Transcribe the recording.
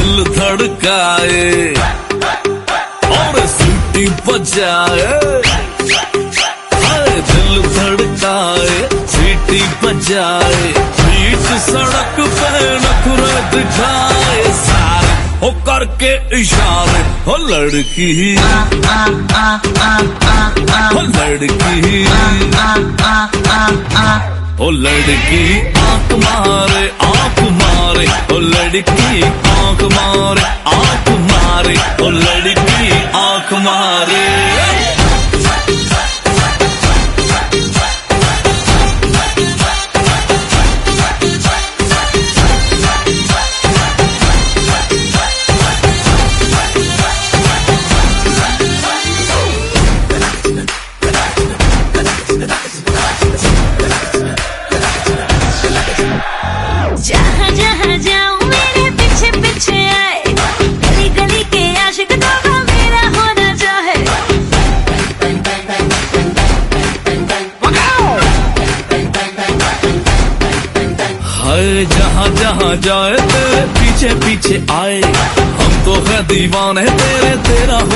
दिल धड़काए और सीटी बजाए, दिल धड़काए सीटी बजाए, बीच सड़क पे नखरे दिखाए, सारे हो करके इशारे, हो लड़की हो लड़की ओ लड़की आंख मारे आंख मारे, ओ लड़की आंख मारे आंख मारे, ओ लड़की आंख मारे। जहाँ जहाँ जाऊँ मेरे पीछे पीछे आए, गली गली के आशिक दोगा मेरा होना चाहे। हाय जहाँ जहाँ जाए तेरे पीछे पीछे आए, हम तो है दीवाने तेरे, तेरा हो